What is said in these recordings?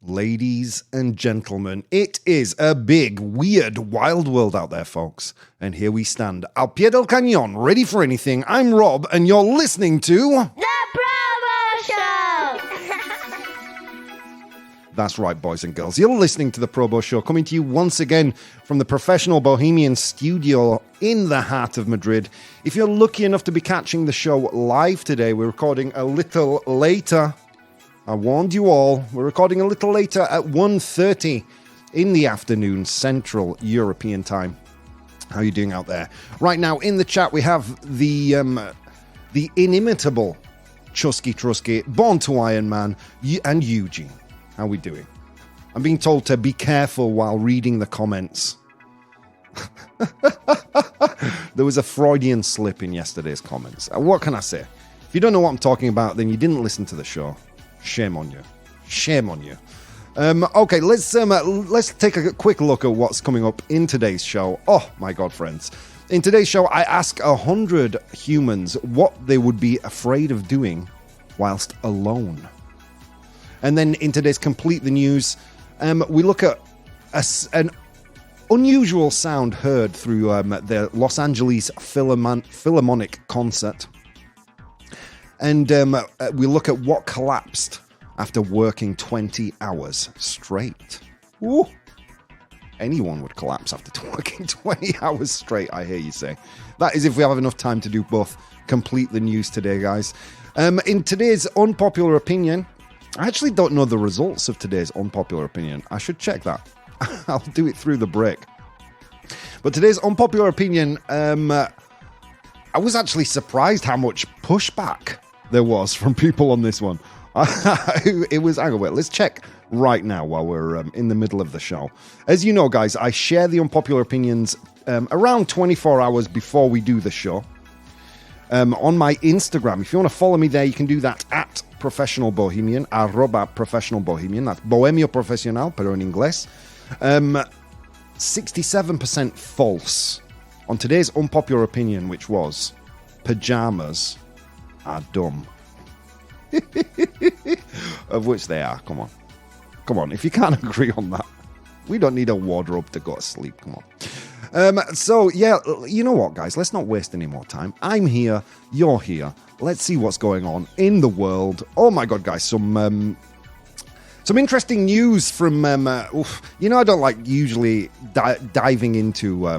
Ladies and gentlemen, it is a big, weird, wild world out there, folks. And here we stand, al pie del cañón, ready for anything. I'm Rob, and you're listening to... The ProBoh Show! That's right, boys and girls. You're listening to The ProBoh Show, coming to you once again from the Professional Bohemian studio in the heart of Madrid. If you're lucky enough to be catching the show live today, we're recording a little later. I warned you all, we're recording a little later at 1:30 in the afternoon, Central European time. How are you doing out there? Right now, in the chat, we have the inimitable Chusky Trusky, Born to Iron Man, and Eugene. How are we doing? I'm being told to be careful while reading the comments. There was a Freudian slip in yesterday's comments. What can I say? If you don't know what I'm talking about, then you didn't listen to the show. Shame on you. Shame on you. Okay, let's take a quick look at what's coming up in today's show. Oh, my God, friends. In today's show, I ask 100 humans what they would be afraid of doing whilst alone. And then in today's Complete the News, we look at an unusual sound heard through the Los Angeles Philharmonic concert. And we look at what collapsed after working 20 hours straight. Ooh. Anyone would collapse after working 20 hours straight, I hear you say. That is if we have enough time to do both. Complete the news today, guys. In today's unpopular opinion, I actually don't know the results of today's unpopular opinion. I should check that. I'll do it through the break. But today's unpopular opinion, I was actually surprised how much pushback there was from people on this one. It was, hang on, wait, let's check right now while we're in the middle of the show. As you know, guys, I share the unpopular opinions around 24 hours before we do the show. On my Instagram, if you want to follow me there, you can do that at Professional Bohemian, @Professional Bohemian. That's Bohemio Profesional, pero en inglés. 67% false on today's unpopular opinion, which was Pyjamas are dumb. Of which they are. Come on, if you can't agree on that, we don't need a wardrobe to go to sleep. Come on. So yeah, you know what, guys, let's not waste any more time. I'm here, you're here, let's see what's going on in the world. Oh my God, guys, some interesting news from you know, I don't like usually diving into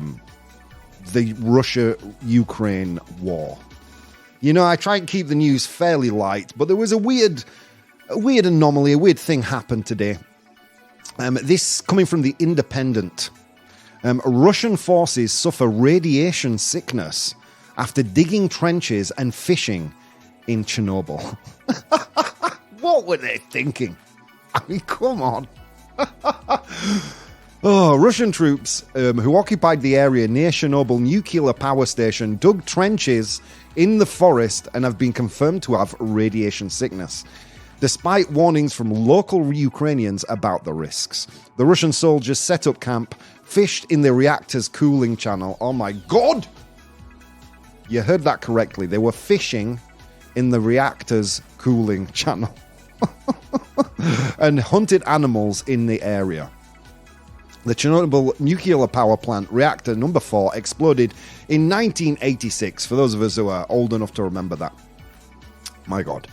the Russia-Ukraine war. You know, I try and keep the news fairly light, but there was a weird anomaly, a weird thing happened today. This coming from The Independent. Russian forces suffer radiation sickness after digging trenches and fishing in Chernobyl. What were they thinking? I mean, come on. Russian troops who occupied the area near Chernobyl nuclear power station dug trenches in the forest and have been confirmed to have radiation sickness, despite warnings from local Ukrainians about the risks. The Russian soldiers set up camp, fished in the reactor's cooling channel. Oh my God! You heard that correctly. They were fishing in the reactor's cooling channel and hunted animals in the area. The Chernobyl nuclear power plant reactor number 4 exploded in 1986, for those of us who are old enough to remember that. My God.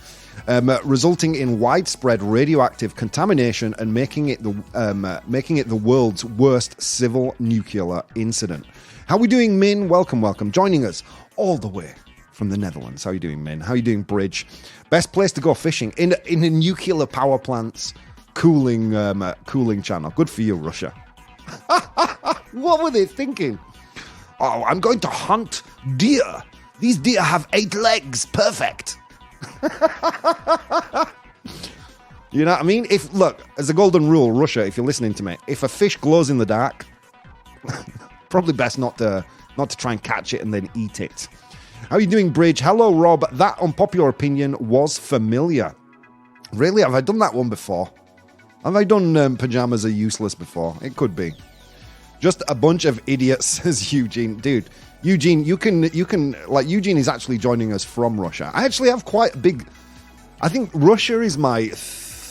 Resulting in widespread radioactive contamination and making it the world's worst civil nuclear incident. How are we doing, Min? Welcome. Joining us all the way from the Netherlands. How are you doing, Min? How are you doing, Bridge? Best place to go fishing in a nuclear power plant's cooling channel. Good for you, Russia. What were they thinking? Oh, I'm going to hunt deer. These deer have 8 legs. Perfect. You know what I mean? Look, as a golden rule, Russia, if you're listening to me, if a fish glows in the dark, probably best not to try and catch it and then eat it. How are you doing, Bridge? Hello, Rob. That unpopular opinion was familiar. Really? Have I done that one before? Have I done Pyjamas are useless before? It could be. Just a bunch of idiots, says Eugene. Dude, Eugene, you can, like, Eugene is actually joining us from Russia. I actually have quite a big, I think Russia is my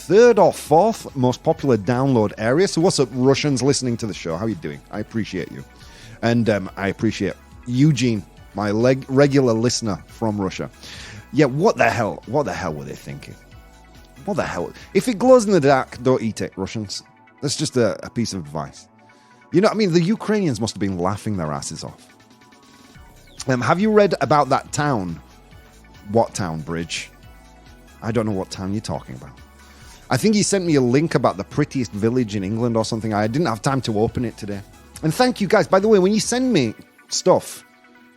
third or fourth most popular download area. So what's up, Russians listening to the show? How are you doing? I appreciate you. And I appreciate Eugene, my regular listener from Russia. Yeah, what the hell were they thinking? What the hell? If it glows in the dark, don't eat it, Russians. That's just a piece of advice. You know what I mean? The Ukrainians must have been laughing their asses off. Have you read about that town? What town, Bridge? I don't know what town you're talking about. I think you sent me a link about the prettiest village in England or something. I didn't have time to open it today. And thank you guys. By the way, when you send me stuff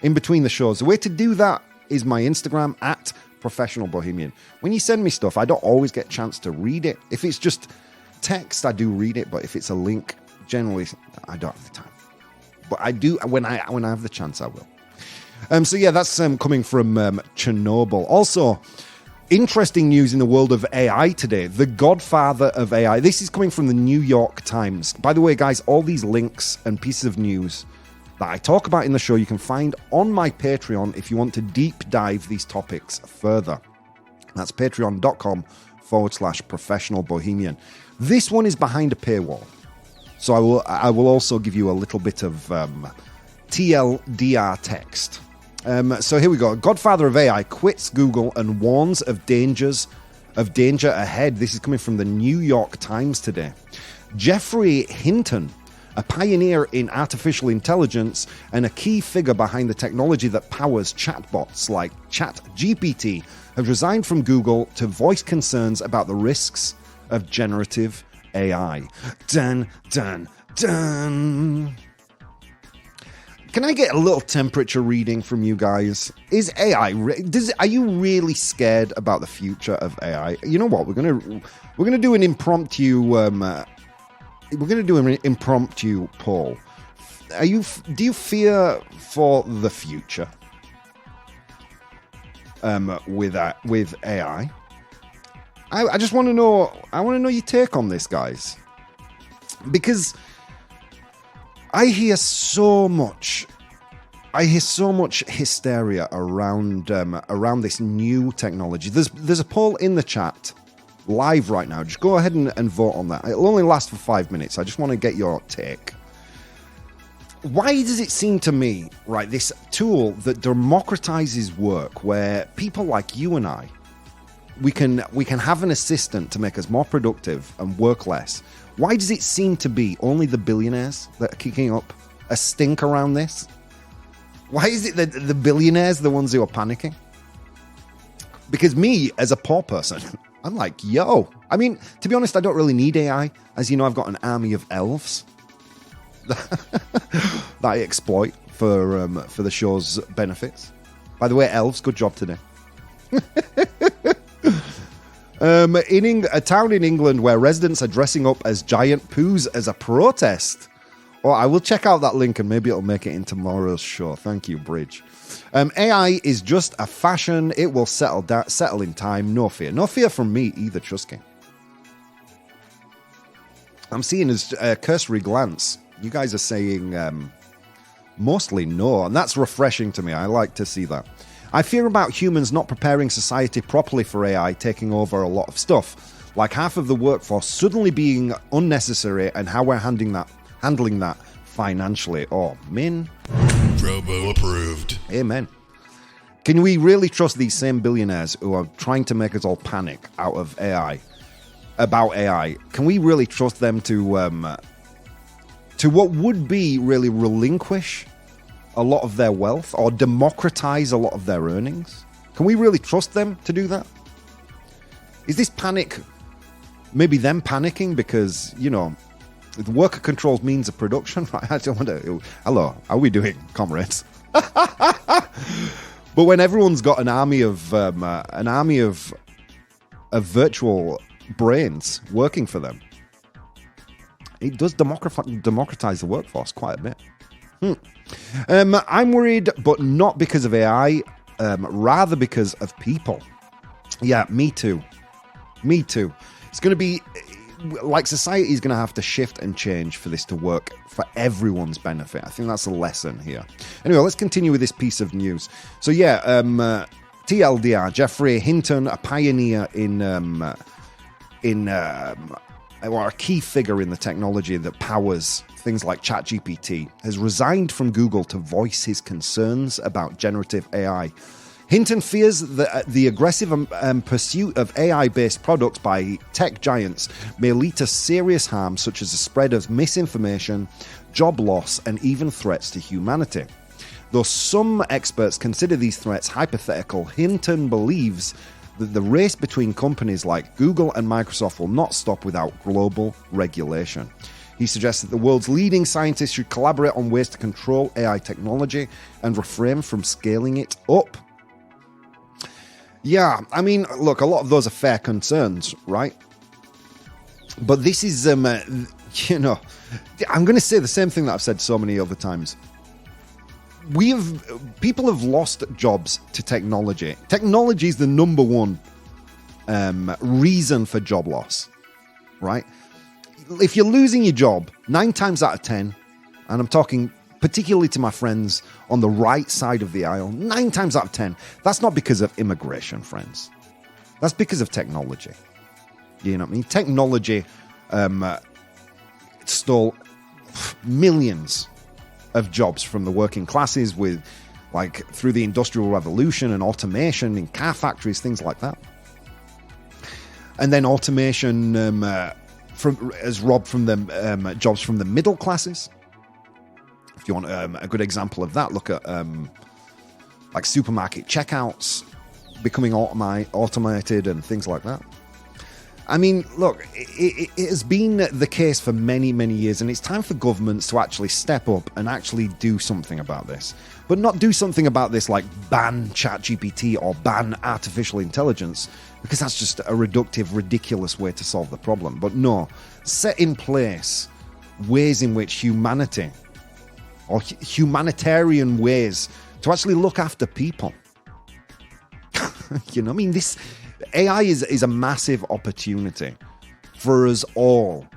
in between the shows, the way to do that is my Instagram at Professional Bohemian. When you send me stuff, I don't always get a chance to read it. If it's just text, I do read it. But if it's a link, generally, I don't have the time. But I do, when I have the chance, I will. So yeah, that's coming from Chernobyl. Also, interesting news in the world of AI today. The Godfather of AI. This is coming from the New York Times. By the way, guys, all these links and pieces of news that I talk about in the show, you can find on my Patreon if you want to deep dive these topics further. That's patreon.com/professional bohemian. This one is behind a paywall. So I will also give you a little bit of TLDR text. So here we go. Godfather of AI quits Google and warns of danger ahead. This is coming from the New York Times today. Jeffrey Hinton, a pioneer in artificial intelligence and a key figure behind the technology that powers chatbots like ChatGPT, has resigned from Google to voice concerns about the risks of generative AI. Dun, dun, dun. Can I get a little temperature reading from you guys? Is AI? Are you really scared about the future of AI? You know what? We're gonna do an impromptu. We're gonna do an impromptu poll. Do you fear for the future? With AI. I just want to know. I want to know your take on this, guys, because I hear so much hysteria around this new technology. There's a poll in the chat live right now. Just go ahead and vote on that. It'll only last for 5 minutes. I just want to get your take. Why does it seem to me, right, this tool that democratizes work, where people like you and I, we can have an assistant to make us more productive and work less? Why does it seem to be only the billionaires that are kicking up a stink around this? Why is it that the billionaires are the ones who are panicking? Because me, as a poor person, I'm like, yo. I mean, to be honest, I don't really need AI. As you know, I've got an army of elves that I exploit for the show's benefits. By the way, elves, good job today. In a town in England where residents are dressing up as giant poos as a protest. Well, I will check out that link and maybe it'll make it in tomorrow's show. Thank you, Bridge. AI is just a fashion. It will settle in time. No fear. No fear from me either, Chusky. I'm seeing a cursory glance. You guys are saying mostly no, and that's refreshing to me. I like to see that. I fear about humans not preparing society properly for AI taking over a lot of stuff, like half of the workforce suddenly being unnecessary, and how we're handling that financially. Oh, min. ProBoh approved. Amen. Can we really trust these same billionaires who are trying to make us all panic out of AI, about AI? Can we really trust them to what would be really relinquish a lot of their wealth or democratize a lot of their earnings? Can we really trust them to do that? Is this panic maybe them panicking because, you know, the worker controls means of production? I don't want to. Hello, how are we doing, comrades? But when everyone's got an army of virtual brains working for them, it does democratize the workforce quite a bit. I'm worried, but not because of AI, rather because of people. Yeah, me too. It's going to be like society is going to have to shift and change for this to work for everyone's benefit. I think that's a lesson here. Anyway, let's continue with this piece of news. So yeah, TLDR, Jeffrey Hinton, a pioneer in or a key figure in the technology that powers things like ChatGPT, has resigned from Google to voice his concerns about generative AI. Hinton fears that the aggressive pursuit of AI-based products by tech giants may lead to serious harm, such as the spread of misinformation, job loss, and even threats to humanity. Though some experts consider these threats hypothetical, Hinton believes that the race between companies like Google and Microsoft will not stop without global regulation. He suggests that the world's leading scientists should collaborate on ways to control AI technology and refrain from scaling it up. Yeah, I mean, look, a lot of those are fair concerns, right? But this is, I'm going to say the same thing that I've said so many other times. People have lost jobs to technology. Technology is the number one reason for job loss, right? If you're losing your job, 9 times out of 10, and I'm talking particularly to my friends on the right side of the aisle, 9 times out of 10, that's not because of immigration, friends. That's because of technology. You know what I mean? Technology stole millions of jobs from the working classes through the Industrial Revolution and automation in car factories, things like that. And then automation has robbed from them jobs from the middle classes. If you want a good example of that, look at supermarket checkouts becoming automated and things like that. I mean, look, it has been the case for many, many years, and it's time for governments to actually step up and actually do something about this. But not do something about this like ban ChatGPT or ban artificial intelligence, because that's just a reductive, ridiculous way to solve the problem. But no, set in place ways in which humanity or humanitarian ways to actually look after people. You know, I mean, this AI is a massive opportunity for us all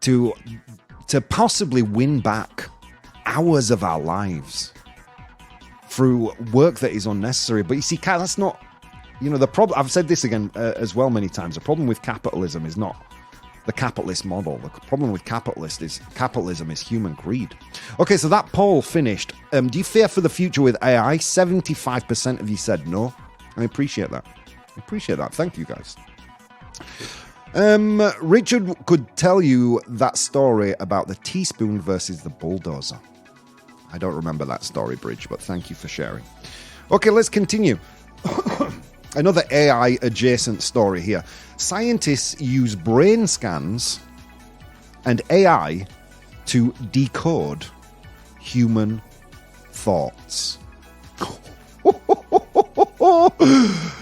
to possibly win back hours of our lives through work that is unnecessary. But you see, that's not, the problem. I've said this again as well many times. The problem with capitalism is not the capitalist model. The problem with capitalism is human greed. Okay, so that poll finished. Do you fear for the future with AI? 75% of you said no. I appreciate that. Thank you, guys. Richard could tell you that story about the teaspoon versus the bulldozer. I don't remember that story, Bridge, but thank you for sharing. Okay, let's continue. Another AI adjacent story here. Scientists use brain scans and AI to decode human thoughts.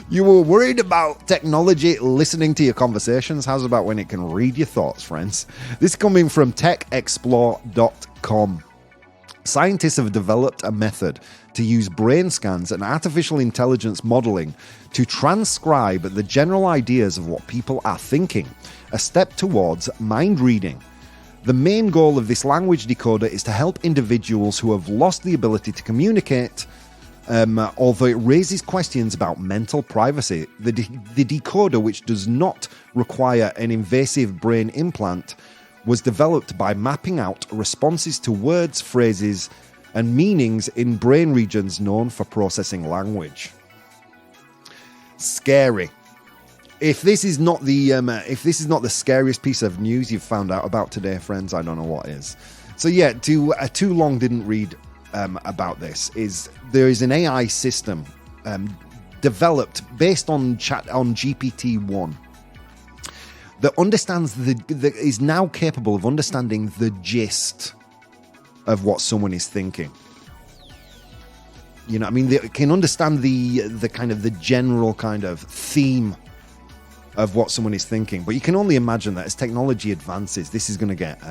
You were worried about technology listening to your conversations? How's about when it can read your thoughts, friends? This is coming from techexplore.com. Scientists have developed a method to use brain scans and artificial intelligence modeling to transcribe the general ideas of what people are thinking, a step towards mind reading. The main goal of this language decoder is to help individuals who have lost the ability to communicate, although it raises questions about mental privacy. The decoder, which does not require an invasive brain implant, was developed by mapping out responses to words, phrases, and meanings in brain regions known for processing language. Scary. If this is not the scariest piece of news you've found out about today, friends, I don't know what is. So yeah, too long didn't read about this. There is an AI system developed based on GPT-1 that understands that is now capable of understanding the gist of what someone is thinking. You know, I mean, they can understand the kind of the general kind of theme of what someone is thinking. But you can only imagine that as technology advances, this is going to get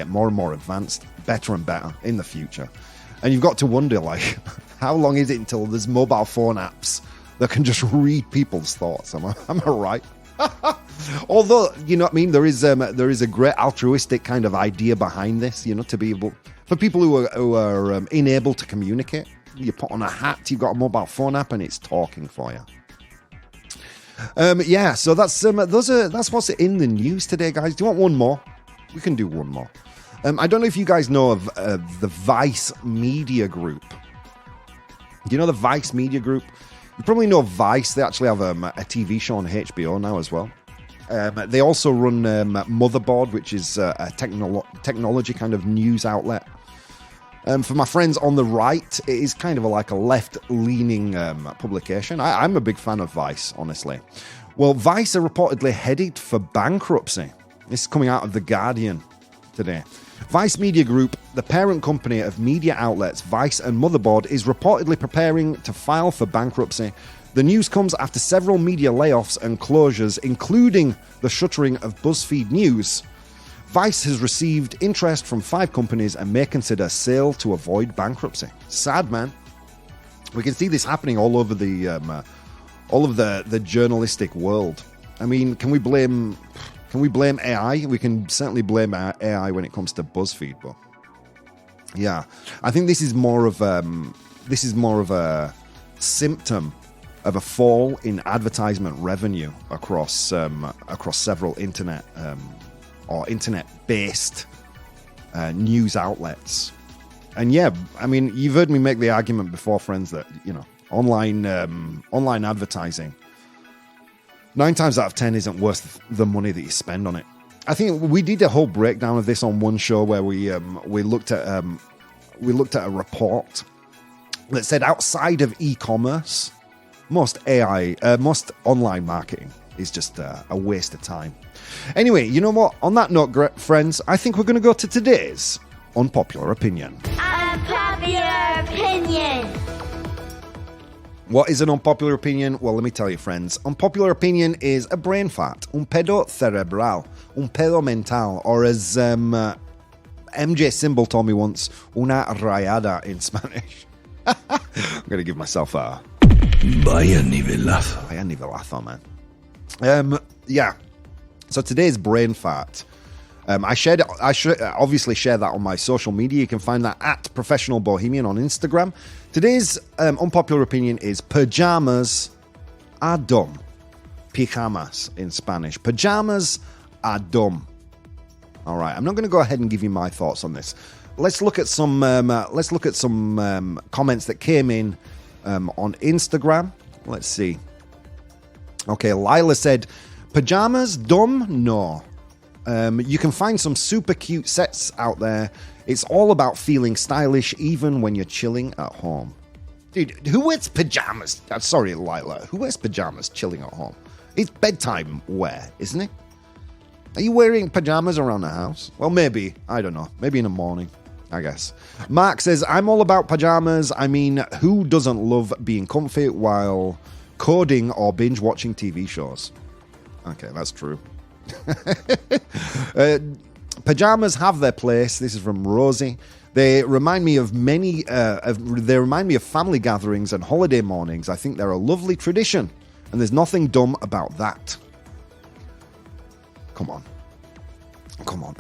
more and more advanced, better and better in the future. And you've got to wonder, like, how long is it until there's mobile phone apps that can just read people's thoughts? Am I right? Although, you know what I mean, there is a great altruistic kind of idea behind this, you know, to be able, for people who are unable to communicate, you put on a hat, you've got a mobile phone app and it's talking for you. Yeah, so that's what's in the news today, guys. Do you want one more? We can do one more. I don't know if you guys know of the Vice Media Group. Do you know the Vice Media Group? You probably know Vice. They actually have a TV show on HBO now as well. They also run Motherboard, which is a technology kind of news outlet. For my friends on the right, it is kind of like a left-leaning publication. I'm a big fan of Vice, honestly. Well, Vice are reportedly headed for bankruptcy. This is coming out of The Guardian today. Vice Media Group, the parent company of media outlets Vice and Motherboard, is reportedly preparing to file for bankruptcy. The news comes after several media layoffs and closures, including the shuttering of BuzzFeed News. Vice has received interest from 5 companies and may consider sale to avoid bankruptcy. Sad, man. We can see this happening all over the journalistic world. I mean, can we blame AI? We can certainly blame AI when it comes to BuzzFeed, but yeah, I think this is more of a symptom of a fall in advertisement revenue across several internet or internet-based news outlets. And yeah, I mean, you've heard me make the argument before, friends, that online advertising 9 times out of 10 isn't worth the money that you spend on it. I think we did a whole breakdown of this on one show where we looked at a report that said outside of e-commerce, most online marketing is just a waste of time. Anyway, you know what? On that note, friends, I think we're going to go to today's unpopular opinion. Unpopular opinion. What is an unpopular opinion? Well, let me tell you, friends. Unpopular opinion is a brain fart, un pedo cerebral, un pedo mental, or as MJ Symbol told me once, una rayada in Spanish. I'm going to give myself a... Vaya nivelazo. Vaya nivelazo, man. Yeah. So today's brain fart. I should obviously share that on my social media. You can find that at Professional Bohemian on Instagram. Today's unpopular opinion is pajamas are dumb. Pyjamas in Spanish. Pajamas are dumb. All right, I'm not going to go ahead and give you my thoughts on this. Let's look at some comments that came in on Instagram. Let's see. Okay, Lila said, pajamas dumb? No. You can find some super cute sets out there. It's all about feeling stylish even when you're chilling at home. Dude, who wears pajamas? Sorry, Lila. Who wears pajamas chilling at home? It's bedtime wear, isn't it? Are you wearing pajamas around the house? Well, maybe. I don't know. Maybe in the morning, I guess. Mark says, I'm all about pajamas. I mean, who doesn't love being comfy while coding or binge watching TV shows? Okay, that's true. Pajamas have their place. This is from Rosie. They remind me of family gatherings and holiday mornings. I think they're a lovely tradition, and there's nothing dumb about that. Come on.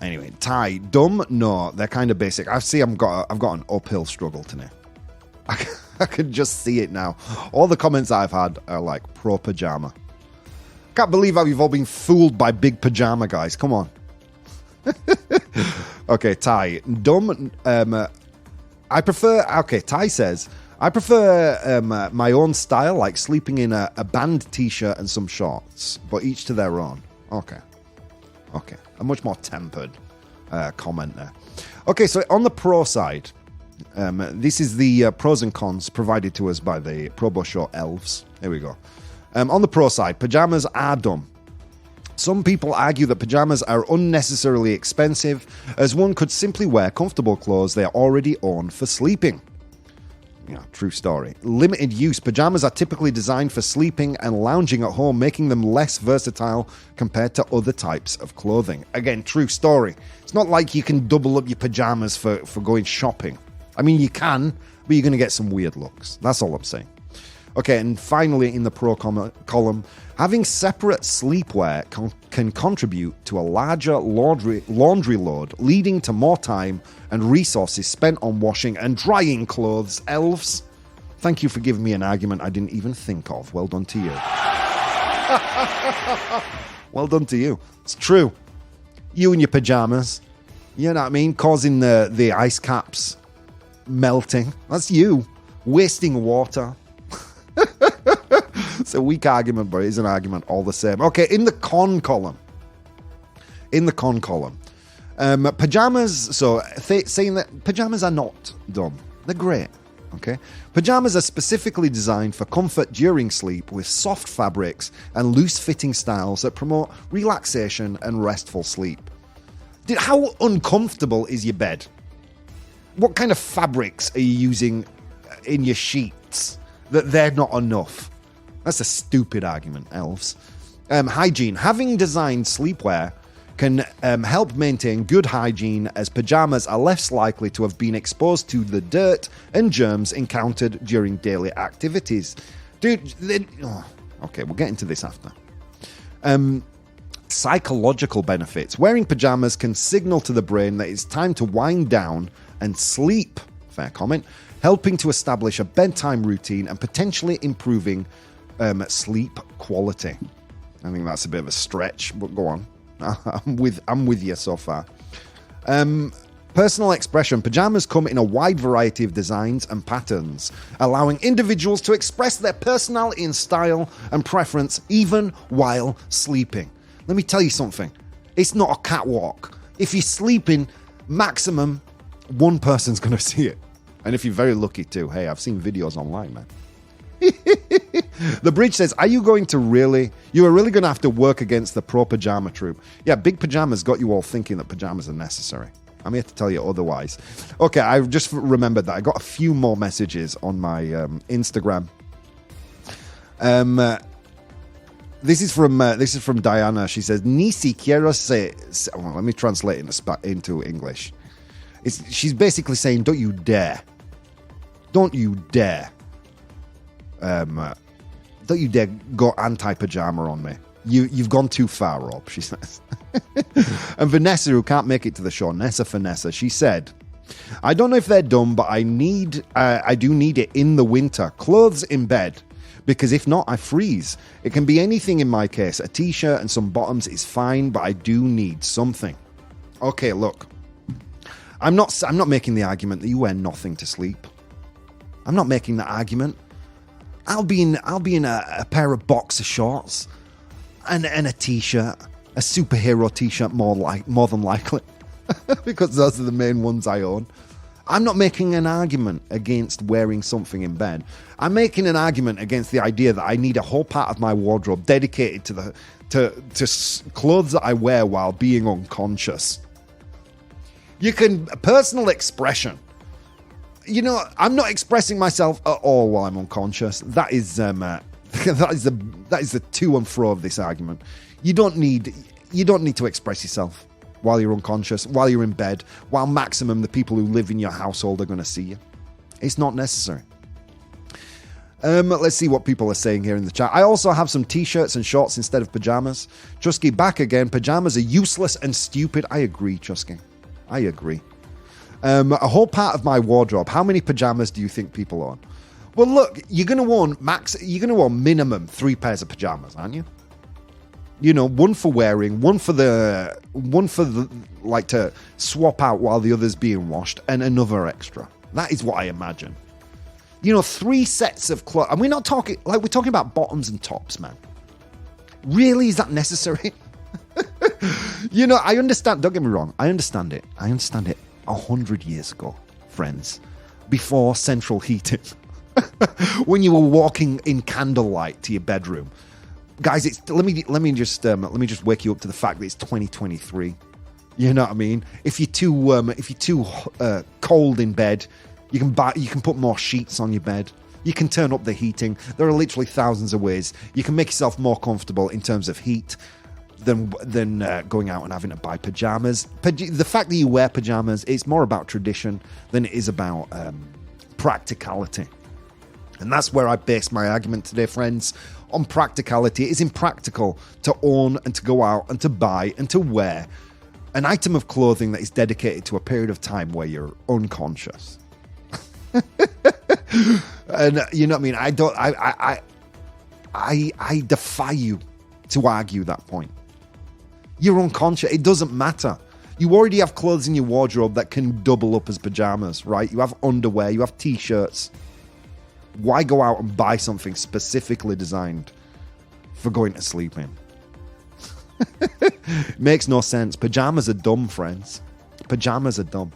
Anyway, Ty, dumb? No, they're kind of basic. I've got an uphill struggle today. I can just see it now. All the comments I've had are like pro pajama. Can't believe how you've all been fooled by big pajama guys. Come on. Okay, Ty. Dumb. Ty says, I prefer my own style, like sleeping in a band t-shirt and some shorts, but each to their own. Okay. A much more tempered comment there. Okay, so on the pro side, this is the pros and cons provided to us by the ProBoh Show elves. Here we go. On the pro side, pajamas are dumb. Some people argue that pajamas are unnecessarily expensive, as one could simply wear comfortable clothes they already own for sleeping. Yeah, true story. Limited use. Pajamas are typically designed for sleeping and lounging at home, making them less versatile compared to other types of clothing. Again, true story. It's not like you can double up your pajamas for going shopping. I mean, you can, but you're going to get some weird looks. That's all I'm saying. Okay, and finally in the pro column, having separate sleepwear can contribute to a larger laundry load, leading to more time and resources spent on washing and drying clothes. Elves, thank you for giving me an argument I didn't even think of. Well done to you. Well done to you. It's true. You and your pajamas, you know what I mean? Causing the ice caps melting. That's you. Wasting water. It's a weak argument, but it is an argument all the same. Okay, in the con column. Pajamas, saying that pajamas are not dumb. They're great, okay? Pajamas are specifically designed for comfort during sleep with soft fabrics and loose-fitting styles that promote relaxation and restful sleep. How uncomfortable is your bed? What kind of fabrics are you using in your sheets that they're not enough? That's a stupid argument, elves. Hygiene. Having designed sleepwear can help maintain good hygiene, as pajamas are less likely to have been exposed to the dirt and germs encountered during daily activities. Dude, okay, we'll get into this after. Psychological benefits. Wearing pajamas can signal to the brain that it's time to wind down and sleep. Fair comment. Helping to establish a bedtime routine and potentially improving sleep quality. I think that's a bit of a stretch, but go on. I'm with you so far. Personal expression. Pajamas come in a wide variety of designs and patterns, allowing individuals to express their personality and style and preference even while sleeping. Let me tell you something. It's not a catwalk. If you're sleeping, maximum one person's going to see it. And if you're very lucky too, hey, I've seen videos online, man. The Bridge says, you are really going to have to work against the pro-pajama troop. Yeah, big pajamas got you all thinking that pajamas are necessary. I'm here to tell you otherwise. Okay, I just remembered that I got a few more messages on my Instagram. This is from Diana. She says, "Ni siquiera se." Well, let me translate into English. She's basically saying, "Don't you dare! Don't you dare! Don't you dare go anti-pajama on me. You've gone too far, Rob," she says. And Vanessa, who can't make it to the show, Vanessa, she said, "I don't know if they're dumb, but I do need it in the winter. Clothes in bed. Because if not, I freeze. It can be anything in my case. A t-shirt and some bottoms is fine, but I do need something." Okay, look. I'm not making the argument that you wear nothing to sleep. I'm not making that argument. I'll be in a pair of boxer shorts and a t-shirt, a superhero t-shirt more than likely, because those are the main ones I own. I'm not making an argument against wearing something in bed. I'm making an argument against the idea that I need a whole part of my wardrobe dedicated to clothes that I wear while being unconscious. Personal expression. You know, I'm not expressing myself at all while I'm unconscious. That is the to and fro of this argument. You don't need to express yourself while you're unconscious, while you're in bed, while maximum the people who live in your household are going to see you. It's not necessary. Let's see what people are saying here in the chat. I also have some t-shirts and shorts instead of pajamas. Chusky back again. Pajamas are useless and stupid. I agree, Chusky. I agree. A whole part of my wardrobe. How many pajamas do you think people own? Well, look, you're going to own minimum 3 pairs of pajamas, aren't you? You know, one for wearing, one for the like to swap out while the other's being washed, and another extra. That is what I imagine. You know, 3 sets of clothes. And we're talking about bottoms and tops, man. Really, is that necessary? You know, I understand. Don't get me wrong. I understand it. 100 years ago, friends, before central heating, when you were walking in candlelight to your bedroom, guys. Let me just wake you up to the fact that it's 2023. You know what I mean? If you're too cold in bed, you can put more sheets on your bed. You can turn up the heating. There are literally thousands of ways you can make yourself more comfortable in terms of heat than going out and having to buy pajamas. The fact that you wear pajamas, it's more about tradition than it is about practicality. And that's where I base my argument today, friends, on practicality. It is impractical to own and to go out and to buy and to wear an item of clothing that is dedicated to a period of time where you're unconscious. And you know what I mean? I defy you to argue that point. You're unconscious. It doesn't matter. You already have clothes in your wardrobe that can double up as pajamas, right? You have underwear, you have t-shirts. Why go out and buy something specifically designed for going to sleep in? Makes no sense. Pajamas are dumb, friends. Pajamas are dumb.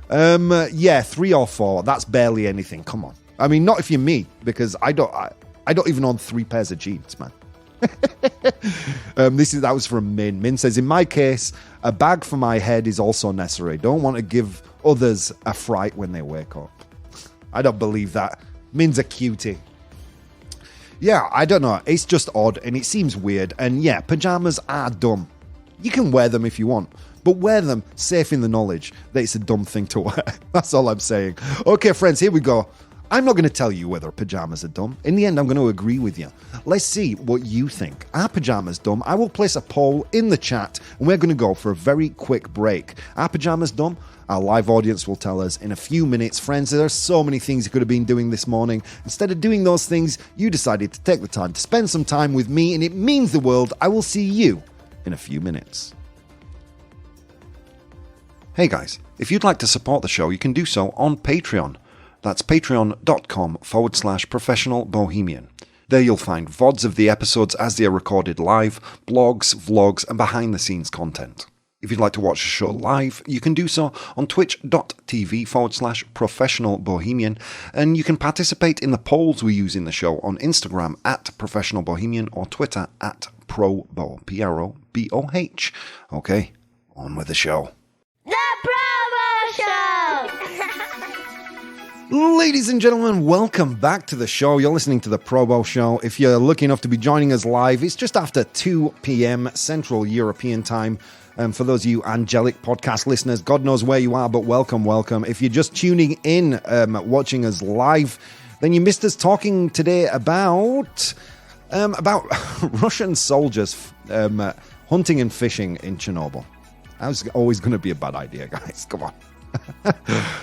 3 or 4. That's barely anything. Come on. I mean, not if you're me, because I don't even own 3 pairs of jeans, man. That was from Min. Min says, in my case, a bag for my head is also necessary. Don't want to give others a fright when they wake up. I don't believe that. Min's a cutie. Yeah, I don't know. It's just odd and it seems weird. And yeah, pajamas are dumb. You can wear them if you want, but wear them safe in the knowledge that it's a dumb thing to wear. That's all I'm saying. Okay, friends, here we go. I'm not going to tell you whether pajamas are dumb. In the end, I'm going to agree with you. Let's see what you think. Are pajamas dumb? I will place a poll in the chat, and we're going to go for a very quick break. Are pajamas dumb? Our live audience will tell us in a few minutes. Friends, there are so many things you could have been doing this morning. Instead of doing those things, you decided to take the time to spend some time with me, and it means the world. I will see you in a few minutes. Hey guys, if you'd like to support the show, you can do so on Patreon. That's patreon.com/professional bohemian. There you'll find VODs of the episodes as they are recorded live, blogs, vlogs, and behind-the-scenes content. If you'd like to watch the show live, you can do so on twitch.tv/professional bohemian, and you can participate in the polls we use in the show on Instagram @professional bohemian or Twitter @ProBoh, ProBoh. Okay, on with the show. The ProBoh Show! Ladies and gentlemen, welcome back to the show. You're listening to the ProBoh Show. If you're lucky enough to be joining us live, it's just after 2 p.m. Central European Time. For those of you angelic podcast listeners, God knows where you are, but welcome, welcome. If you're just tuning in, watching us live, then you missed us talking today about Russian soldiers hunting and fishing in Chernobyl. That was always going to be a bad idea, guys. Come on.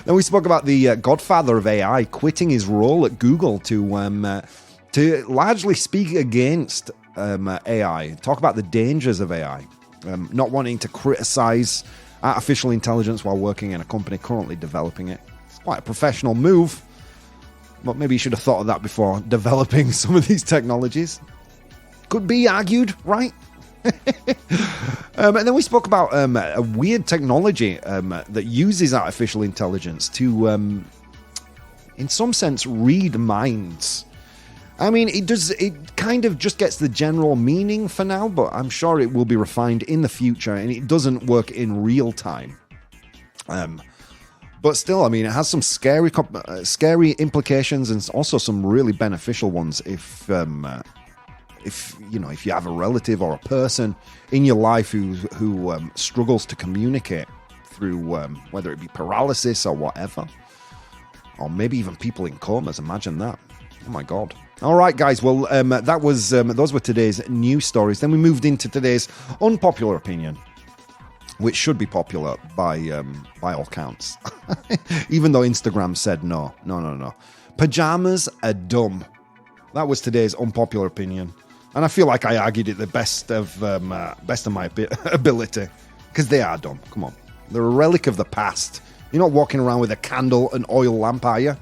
Then we spoke about the Godfather of AI quitting his role at Google to largely speak against AI, talk about the dangers of AI, not wanting to criticize artificial intelligence while working in a company currently developing it. It's quite a professional move, but maybe you should have thought of that before developing some of these technologies. Could be argued, right? And then we spoke about a weird technology that uses artificial intelligence to, in some sense, read minds. I mean, it kind of just gets the general meaning for now, but I'm sure it will be refined in the future, and it doesn't work in real time. But still, I mean, it has some scary implications and also some really beneficial ones if you have a relative or a person in your life who struggles to communicate through whether it be paralysis or whatever, or maybe even people in comas. Imagine that. Oh my God. All right, guys. Well, that was those were today's news stories. Then we moved into today's unpopular opinion, which should be popular by all counts, even though Instagram said no. Pajamas are dumb. That was today's unpopular opinion. And I feel like I argued it the best of my ability, because they are dumb. Come on, they're a relic of the past. You're not walking around with a candle and oil lamp, are you?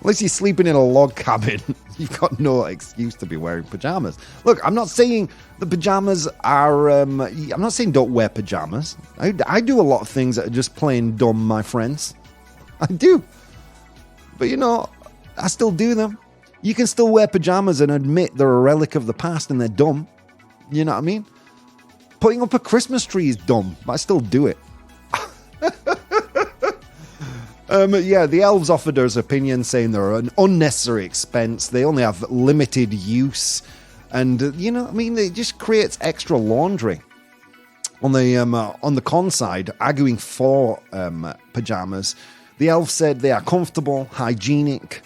Unless you're sleeping in a log cabin, you've got no excuse to be wearing pajamas. Look, I'm not saying the pajamas are. I'm not saying don't wear pajamas. I do a lot of things that are just plain dumb, my friends. I do, but I still do them. You can still wear pajamas and admit they're a relic of the past and they're dumb. You know what I mean? Putting up a Christmas tree is dumb, but I still do it. The elves offered us opinion saying they're an unnecessary expense. They only have limited use. And, it just creates extra laundry. On the con side, arguing for pajamas, the elves said they are comfortable, hygienic,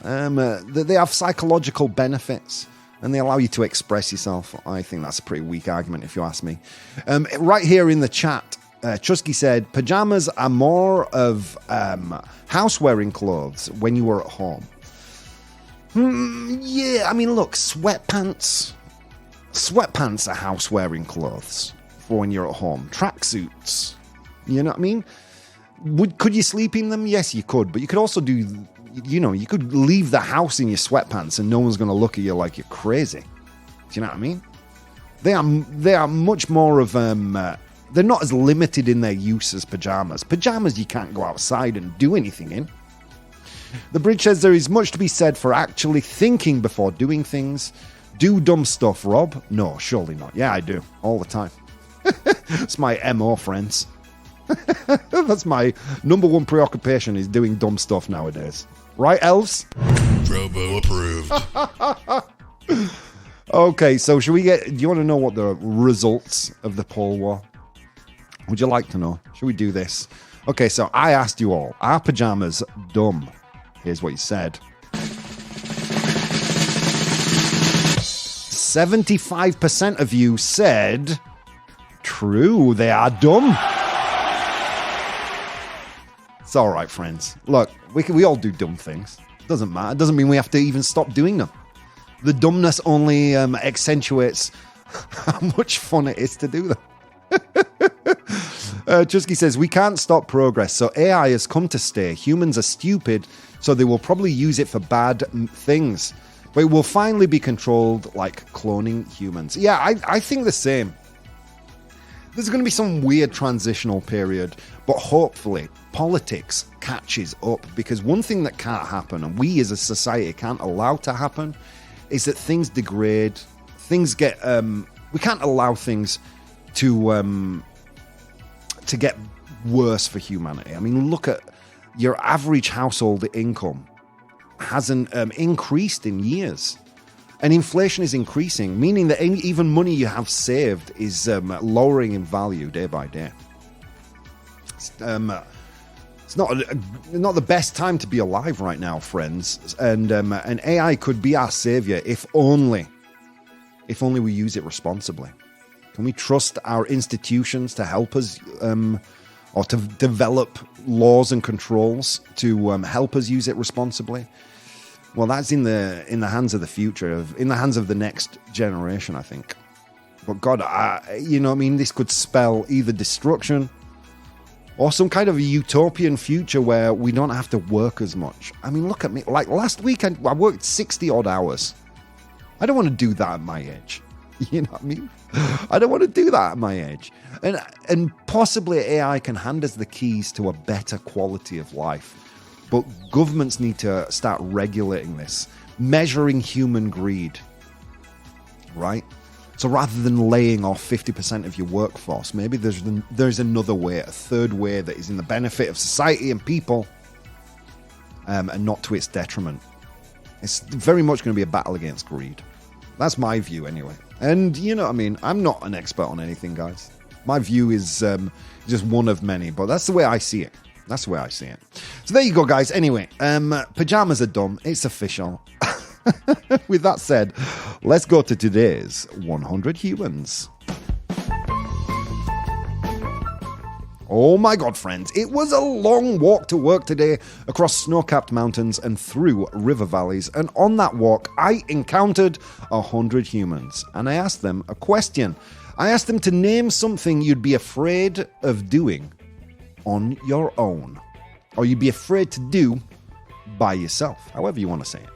they have psychological benefits and they allow you to express yourself. I think that's a pretty weak argument if you ask me. Right here in the chat, Chusky said, pajamas are more of house-wearing clothes when you were at home. Yeah, I mean, look, sweatpants. Sweatpants are house-wearing clothes for when you're at home. Tracksuits. You know what I mean? Could you sleep in them? Yes, you could. But you could also do, you could leave the house in your sweatpants and no one's going to look at you like you're crazy. Do you know what I mean? They are much more of, they're not as limited in their use as pajamas. Pajamas you can't go outside and do anything in. The bridge says there is much to be said for actually thinking before doing things. Do dumb stuff, Rob? No, surely not. Yeah, I do. All the time. It's my MO, friends. That's my number one preoccupation is doing dumb stuff nowadays. Right, elves? ProBoh approved. Okay, so do you want to know what the results of the poll were? Would you like to know? Should we do this? Okay, so I asked you all, are pajamas dumb? Here's what you said. 75% of you said, true, they are dumb. It's all right, friends. Look, we all do dumb things. Doesn't matter. It doesn't mean we have to even stop doing them. The dumbness only accentuates how much fun it is to do them. Chusky says, we can't stop progress, so AI has come to stay. Humans are stupid, so they will probably use it for bad things. But it will finally be controlled like cloning humans. Yeah, I think the same. There's going to be some weird transitional period, but hopefully politics catches up, because one thing that can't happen, and we as a society can't allow to happen, is that things degrade, things get, we can't allow things to get worse for humanity. I mean, look at your average household income hasn't increased in years. And inflation is increasing, meaning that even money you have saved is lowering in value day by day. It's not the best time to be alive right now, friends. And AI could be our savior if only we use it responsibly. Can we trust our institutions to help us, or to develop laws and controls to help us use it responsibly? Well, that's in the hands of the future, in the hands of the next generation, I think. But God, this could spell either destruction or some kind of a utopian future where we don't have to work as much. I mean, look at me. Like last week, I worked 60 odd hours. I don't want to do that at my age. You know what I mean? I don't want to do that at my age. And possibly AI can hand us the keys to a better quality of life. But governments need to start regulating this, measuring human greed, right? So rather than laying off 50% of your workforce, maybe there's another way, a third way that is in the benefit of society and people, and not to its detriment. It's very much going to be a battle against greed. That's my view anyway. And you know what I mean? I'm not an expert on anything, guys. My view is just one of many, but that's the way I see it. That's the way I see it. So there you go, guys. Anyway, pajamas are dumb. It's official. With that said, let's go to today's 100 Humans. Oh my God, friends. It was a long walk to work today across snow-capped mountains and through river valleys. And on that walk, I encountered 100 humans. And I asked them a question. I asked them to name something you'd be afraid of doing on your own, or you'd be afraid to do by yourself, however you want to say it.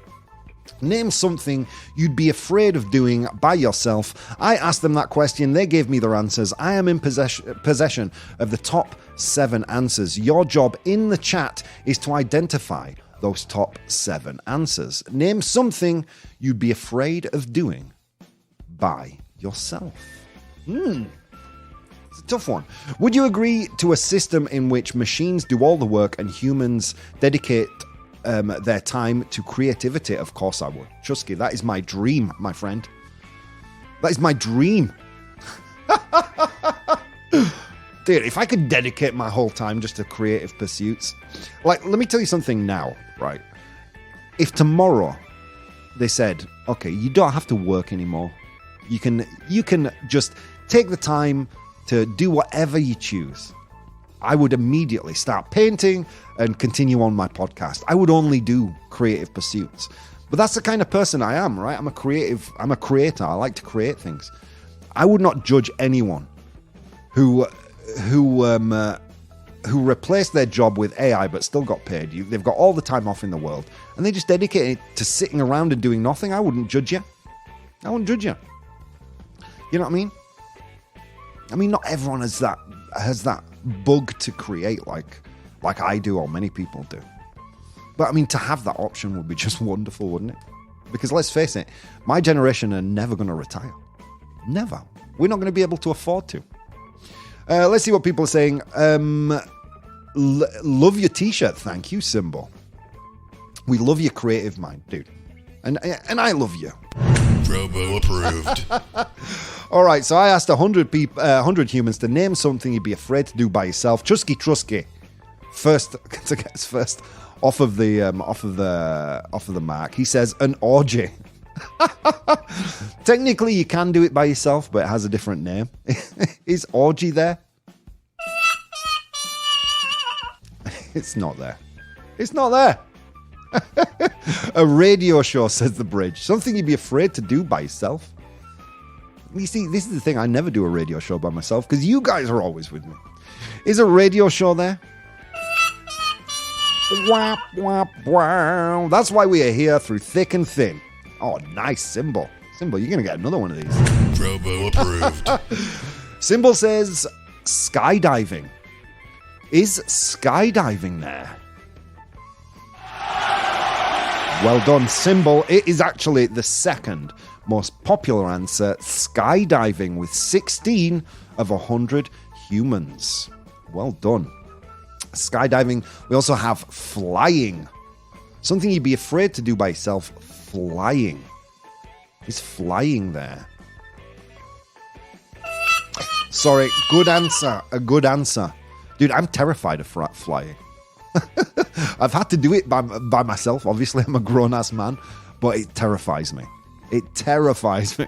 Name something you'd be afraid of doing by yourself. I asked them that question. They gave me their answers. I am in possession of the top 7 answers. Your job in the chat is to identify those top 7 answers. Name something you'd be afraid of doing by yourself. It's a tough one. Would you agree to a system in which machines do all the work and humans dedicate their time to creativity? Of course I would. Chusky, that is my dream, my friend. That is my dream. Dude, if I could dedicate my whole time just to creative pursuits. Like, let me tell you something now, right? If tomorrow they said, okay, you don't have to work anymore. You can just take the time to do whatever you choose. I would immediately start painting and continue on my podcast. I would only do creative pursuits. But that's the kind of person I am, right? I'm a creator. I like to create things. I would not judge anyone who replaced their job with AI but still got paid. They've got all the time off in the world, and they just dedicate it to sitting around and doing nothing. I wouldn't judge you. I wouldn't judge you. You know what I mean? I mean, not everyone has that bug to create like I do or many people do. But I mean, to have that option would be just wonderful, wouldn't it? Because let's face it, my generation are never going to retire. Never. We're not going to be able to afford to. Let's see what people are saying. Love your t-shirt. Thank you, Symbol. We love your creative mind, dude. And I love you. ProBoh approved. All right, so I asked 100 humans to name something you'd be afraid to do by yourself. Trusky Trusky, first to get us first off of the mark. He says an orgy. Technically, you can do it by yourself, but it has a different name. Is orgy there? It's not there. It's not there. A radio show, says the bridge. Something you'd be afraid to do by yourself. You see, this is the thing. I never do a radio show by myself because you guys are always with me. Is a radio show there? Wap, wap, wow. That's why we are here through thick and thin. Oh, nice, Symbol. Symbol, you're going to get another one of these. ProBoh approved. Symbol says skydiving. Is skydiving there? Well done, Symbol. It is actually the second most popular answer, skydiving, with 16 of 100 humans. Well done. Skydiving. We also have flying. Something you'd be afraid to do by yourself, flying. Is flying there? Sorry, good answer. A good answer. Dude, I'm terrified of flying. I've had to do it by myself. Obviously, I'm a grown-ass man, but it terrifies me. It terrifies me.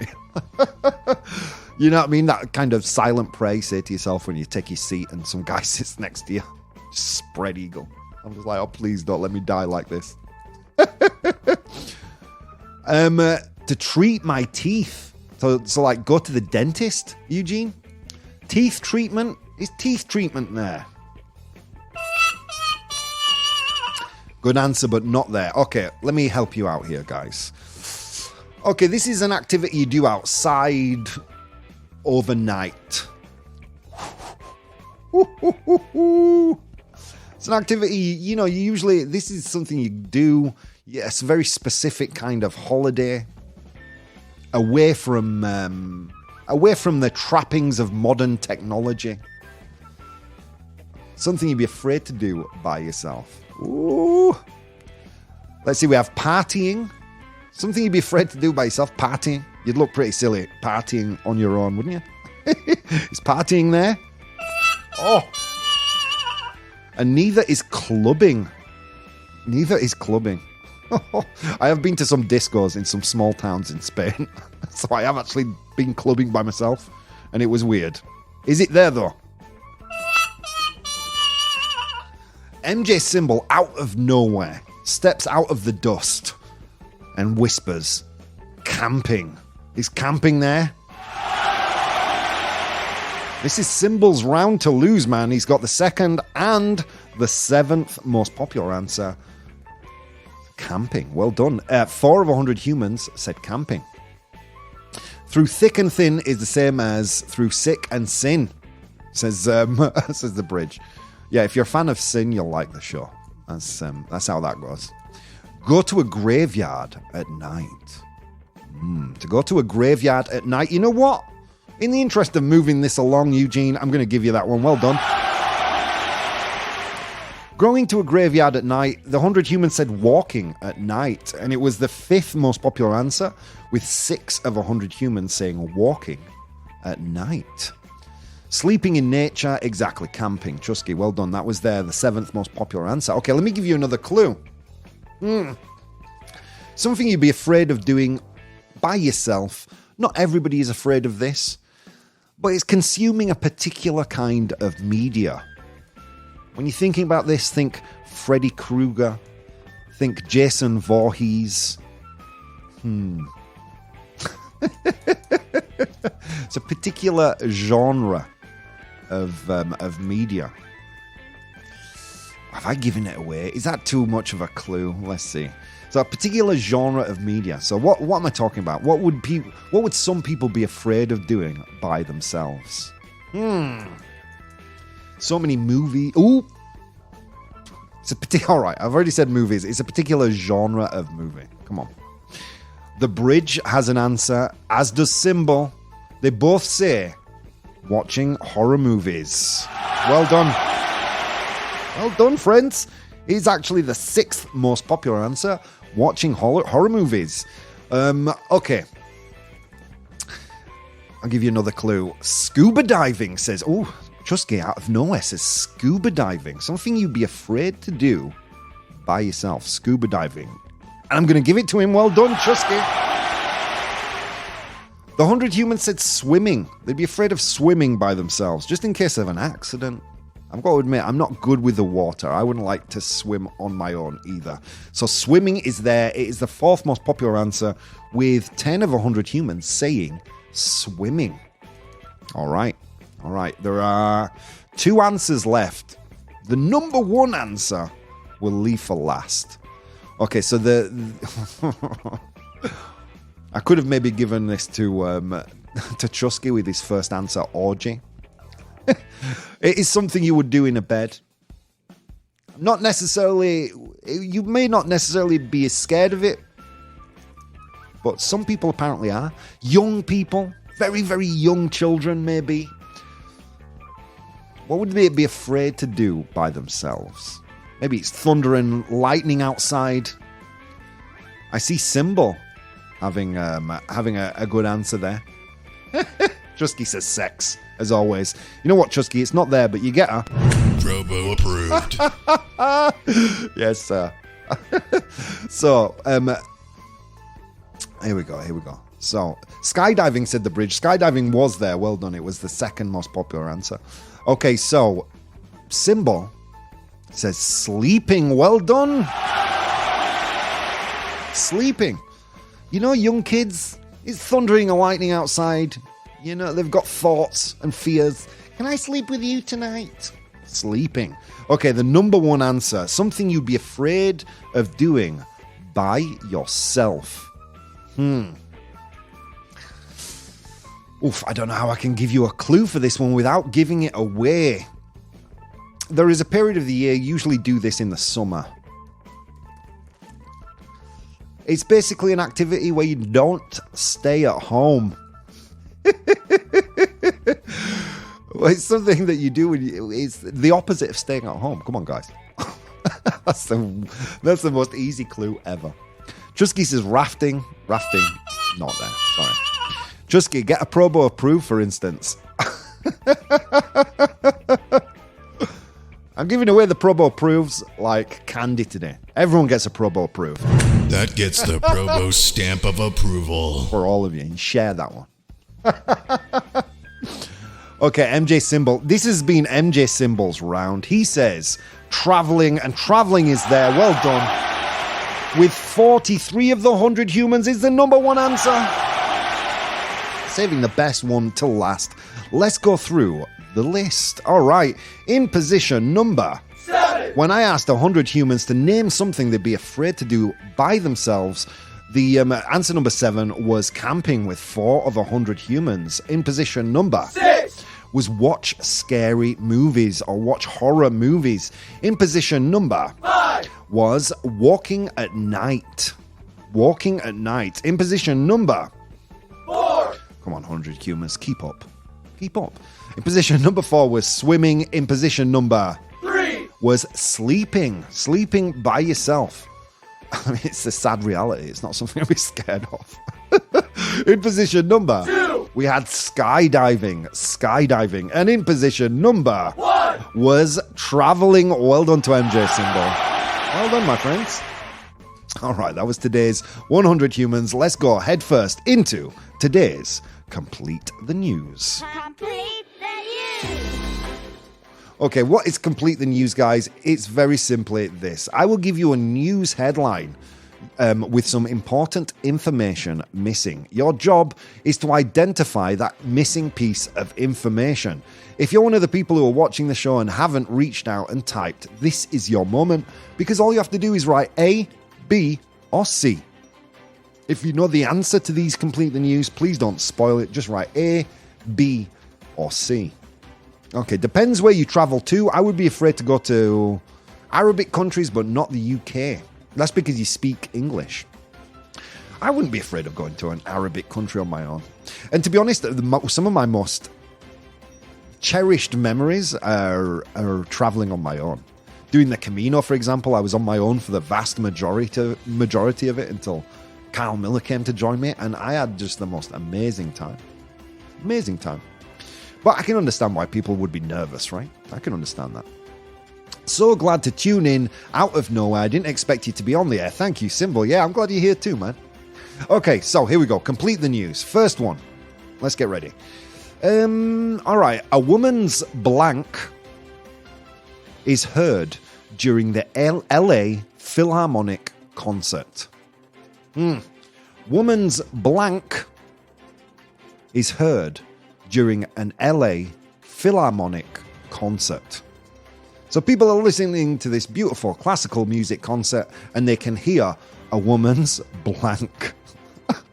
You know what I mean? That kind of silent prayer you say to yourself when you take your seat and some guy sits next to you. Spread eagle. I'm just like, oh, please don't let me die like this. To treat my teeth. So like, go to the dentist, Eugene? Teeth treatment? Is teeth treatment there? Good answer, but not there. Okay, let me help you out here, guys. Okay, this is an activity you do outside overnight. It's an activity, you know, usually this is something you do. Yeah, it's a very specific kind of holiday. Away from the trappings of modern technology. Something you'd be afraid to do by yourself. Ooh. Let's see, we have partying. Something you'd be afraid to do by yourself, partying. You'd look pretty silly partying on your own, wouldn't you? Is partying there? Oh. And neither is clubbing. Neither is clubbing. I have been to some discos in some small towns in Spain. So I have actually been clubbing by myself. And it was weird. Is it there, though? MJ Symbol, out of nowhere, steps out of the dust and whispers, camping. Is camping there? This is Symbol's round to lose, man. He's got the second and the seventh most popular answer. Camping. Well done. 4 of 100 humans said camping. Through thick and thin is the same as through sick and sin, says the bridge. Yeah, if you're a fan of sin, you'll like the show. That's how that goes. Go to a graveyard at night. To go to a graveyard at night. You know what? In the interest of moving this along, Eugene, I'm going to give you that one. Well done. Going to a graveyard at night, the 100 humans said walking at night, and it was the 5th most popular answer, with 6 of 100 humans saying walking at night. Sleeping in nature, exactly, camping. Chusky, well done. That was there, the 7th most popular answer. Okay, let me give you another clue. Something you'd be afraid of doing by yourself. Not everybody is afraid of this, but it's consuming a particular kind of media. When you're thinking about this, think Freddy Krueger, think Jason Voorhees, It's a particular genre of media. Have I given it away? Is that too much of a clue? Let's see. So a particular genre of media. So what am I talking about? What would some people be afraid of doing by themselves? So many movies. Ooh. It's a particular. All right, I've already said movies. It's a particular genre of movie. Come on. The Bridge has an answer, as does Symbol. They both say watching horror movies. Well done. Well done, friends. It's actually the 6th most popular answer, watching horror movies. Okay. I'll give you another clue. Scuba diving says, oh, Chusky out of nowhere says scuba diving. Something you'd be afraid to do by yourself. Scuba diving. And I'm going to give it to him. Well done, Chusky. The 100 Humans said swimming. They'd be afraid of swimming by themselves, just in case of an accident. I've got to admit, I'm not good with the water. I wouldn't like to swim on my own either. So swimming is there. It is the 4th most popular answer, with 10 of 100 Humans saying swimming. All right. There are 2 answers left. The number 1 answer we'll leave for last. Okay, so I could have maybe given this to Chusky with his first answer, orgy. It is something you would do in a bed. Not necessarily, you may not necessarily be scared of it, but some people apparently are. Young people, very, very young children maybe. What would they be afraid to do by themselves? Maybe it's thunder and lightning outside. I see Symbol having a good answer there. Chusky says sex, as always. You know what, Chusky? It's not there, but you get her. ProBoh approved. Yes, sir. So, here we go. So, skydiving said the Bridge. Skydiving was there. Well done. It was the 2nd most popular answer. Okay, so Symbol says sleeping. Well done. Sleeping. You know, young kids, it's thundering and lightning outside. You know, they've got thoughts and fears. Can I sleep with you tonight? Sleeping. Okay, the number 1 answer. Something you'd be afraid of doing by yourself. Oof, I don't know how I can give you a clue for this one without giving it away. There is a period of the year, usually do this in the summer. It's basically an activity where you don't stay at home. Well, it's something that you do when it's the opposite of staying at home. Come on, guys. That's the most easy clue ever. Chusky says rafting. Rafting, not there. Sorry. Chusky, get a ProBoh approved, for instance. I'm giving away the ProBoh approves like candy today. Everyone gets a ProBoh approved. That gets the ProBoh stamp of approval. For all of you. And share that one. Okay, MJ Symbol. This has been MJ Symbol's round. He says traveling, and traveling is there. Well done. With 43 of the 100 Humans is the number 1 answer. Saving the best one till last. Let's go through the list. All right. In position number 7. When I asked 100 Humans to name something they'd be afraid to do by themselves, the answer number 7 was camping with 4 of 100 Humans. In position number 6 was watch scary movies or watch horror movies. In position number 5 was walking at night. Walking at night. In position number 4. Come on, 100 Humans, keep up. Keep up. In position number 4 was swimming. In position number 3 was sleeping. Sleeping by yourself. I mean, it's a sad reality. It's not something to be scared of. In position number 2, we had skydiving. Skydiving. And in position number 1 was traveling. Well done to MJ Symbol. Well done, my friends. All right, that was today's 100 Humans. Let's go head first into today's Complete the News. Complete the news. Okay, what is Complete the News, guys? It's very simply this. I will give you a news headline. with some important information missing. Your job is to identify that missing piece of information. If you're one of the people who are watching the show and haven't reached out and typed, this is your moment, because all you have to do is write A, B, or C. If you know the answer to these complete the news, please don't spoil it. Just write A, B, or C. Okay, depends where you travel to. I would be afraid to go to Arabic countries, but not the UK. That's because you speak English. I wouldn't be afraid of going to an Arabic country on my own. And to be honest, some of my most cherished memories are traveling on my own. Doing the Camino, for example, I was on my own for the vast majority of it until Kyle Miller came to join me, and I had just the most amazing time. Amazing time. But I can understand why people would be nervous, right? I can understand that. So glad to tune in out of nowhere. I didn't expect you to be on the air. Thank you, Symbol. Yeah, I'm glad you're here too, man. Okay, so here we go. Complete the news. First one. Let's get ready. All right. A woman's blank is heard during the LA Philharmonic concert. Woman's blank is heard during an LA Philharmonic concert. So people are listening to this beautiful classical music concert and they can hear a woman's blank.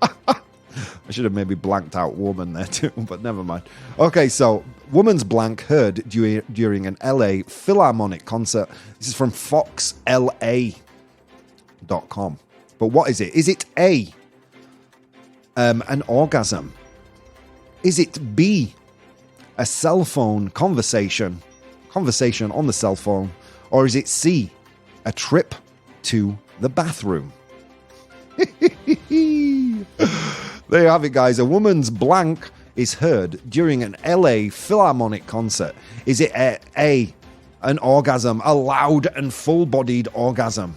I should have maybe blanked out woman there too, but never mind. Okay, so woman's blank heard during an LA Philharmonic concert. This is from foxla.com. But what is it? Is it A, an orgasm? Is it B, a cell phone conversation on the cell phone? Or is it C, a trip to the bathroom? There you have it, guys. A woman's blank is heard during an LA Philharmonic concert. Is it A, an orgasm, a loud and full-bodied orgasm?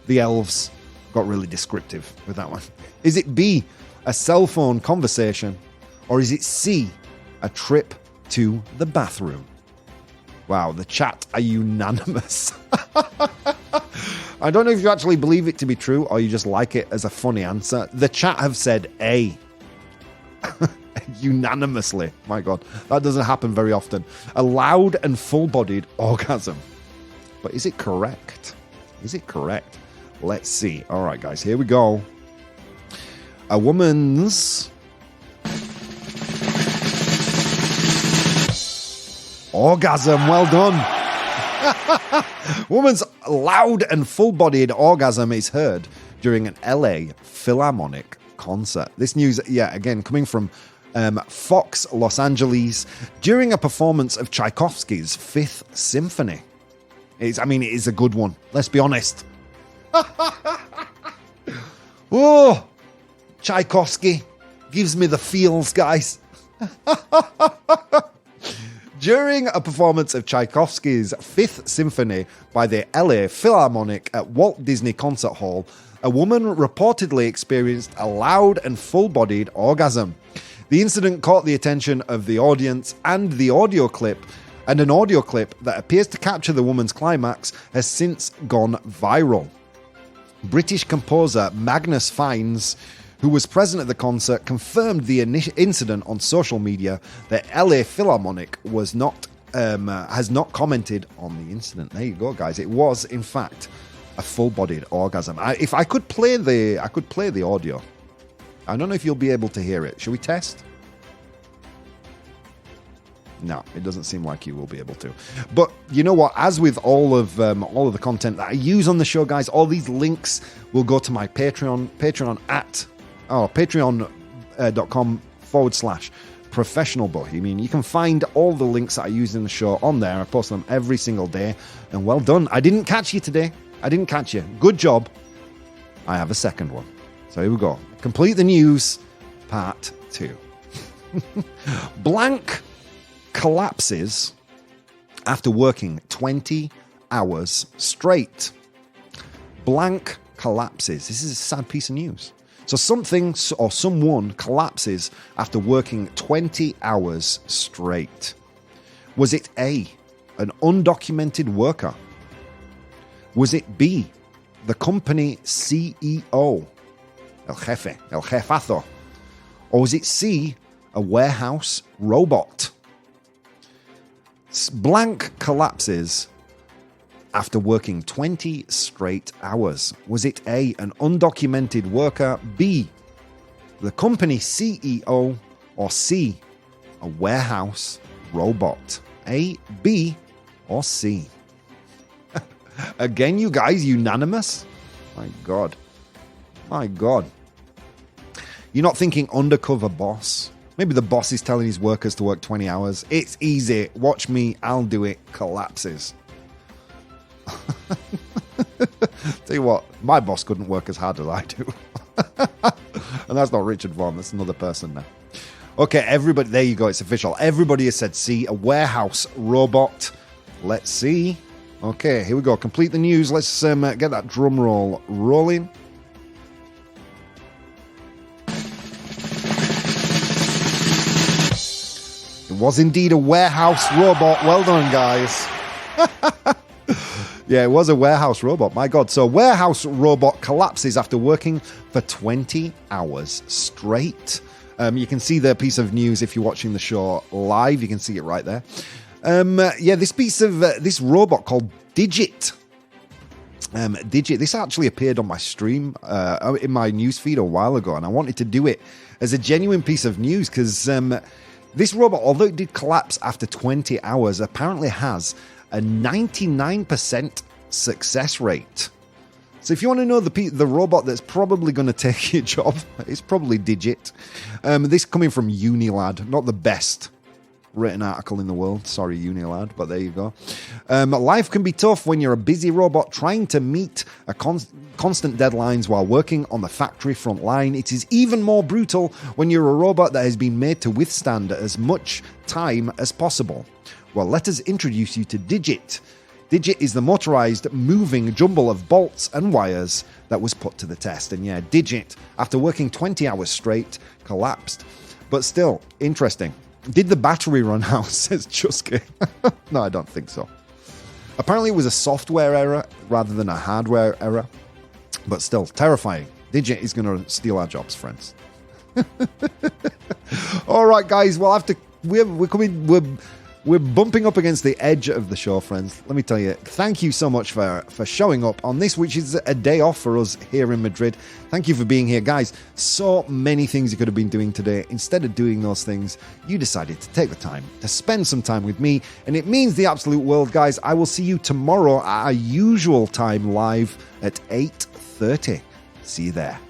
The elves got really descriptive with that one. Is it B, a cell phone conversation? Or is it C, a trip to the bathroom? Wow, the chat are unanimous. I don't know if you actually believe it to be true or you just like it as a funny answer. The chat have said A. Unanimously. My God, that doesn't happen very often. A loud and full-bodied orgasm. But is it correct? Is it correct? Let's see. All right, guys, here we go. A woman's orgasm. Well done. Woman's loud and full-bodied orgasm is heard during an LA Philharmonic concert. This news, again, coming from Fox Los Angeles during a performance of Tchaikovsky's Fifth Symphony. It is a good one. Let's be honest. Oh, Tchaikovsky gives me the feels, guys. During a performance of Tchaikovsky's Fifth Symphony by the LA Philharmonic at Walt Disney Concert Hall, a woman reportedly experienced a loud and full-bodied orgasm. The incident caught the attention of the audience, and an audio clip that appears to capture the woman's climax has since gone viral. British composer Magnus Fiennes, who was present at the concert, confirmed the incident on social media. The LA Philharmonic has not commented on the incident. There you go, guys. It was, in fact, a full-bodied orgasm. If I could play the audio. I don't know if you'll be able to hear it. Should we test? No, it doesn't seem like you will be able to. But you know what? As with all of the content that I use on the show, guys, all these links will go to my Patreon. Patreon.com/professional bohemian. You can find all the links that I use in the show on there. I post them every single day. And well done. I didn't catch you today. I didn't catch you. Good job. I have a second one. So here we go. Complete the news, part 2. Blank collapses after working 20 hours straight. Blank collapses. This is a sad piece of news. So something or someone collapses after working 20 hours straight. Was it A, an undocumented worker? Was it B, the company CEO, el jefe, el jefazo? Or is it C, a warehouse robot? Blank collapses after working 20 straight hours. Was it A, an undocumented worker, B, the company CEO, or C, a warehouse robot? A, B, or C? Again, you guys, unanimous? My God. My God. You're not thinking undercover boss? Maybe the boss is telling his workers to work 20 hours. It's easy. Watch me. I'll do it. Collapses. Tell you what, my boss couldn't work as hard as I do. And that's not Richard Vaughan. That's another person now. Okay, everybody. There you go. It's official. Everybody has said C, a warehouse robot. Let's see. Okay, here we go. Complete the news. Let's get that drum roll rolling. It was indeed a warehouse robot. Well done, guys. Yeah, it was a warehouse robot. My God. So, warehouse robot collapses after working for 20 hours straight. You can see the piece of news if you're watching the show live. You can see it right there. Yeah, this piece of this robot called Digit. Digit. This actually appeared on my stream in my newsfeed a while ago, and I wanted to do it as a genuine piece of news because this robot, although it did collapse after 20 hours, apparently has a 99% success rate. So if you want to know the robot that's probably going to take your job, it's probably Digit. This coming from Unilad, not the best written article in the world. Sorry, Unilad, but there you go. Life can be tough when you're a busy robot trying to meet constant deadlines while working on the factory front line. It is even more brutal when you're a robot that has been made to withstand as much time as possible. Well, let us introduce you to Digit. Digit is the motorized, moving jumble of bolts and wires that was put to the test. And yeah, Digit, after working 20 hours straight, collapsed. But still, interesting. Did the battery run out, says Chusky. No, I don't think so. Apparently it was a software error rather than a hardware error. But still, terrifying. Digit is going to steal our jobs, friends. All right, guys. Well, we're bumping up against the edge of the show, friends. Let me tell you, thank you so much for showing up on this, which is a day off for us here in Madrid. Thank you for being here, guys. So many things you could have been doing today. Instead of doing those things, you decided to take the time to spend some time with me, and it means the absolute world, guys. I will see you tomorrow at our usual time live at 8:30. See you there.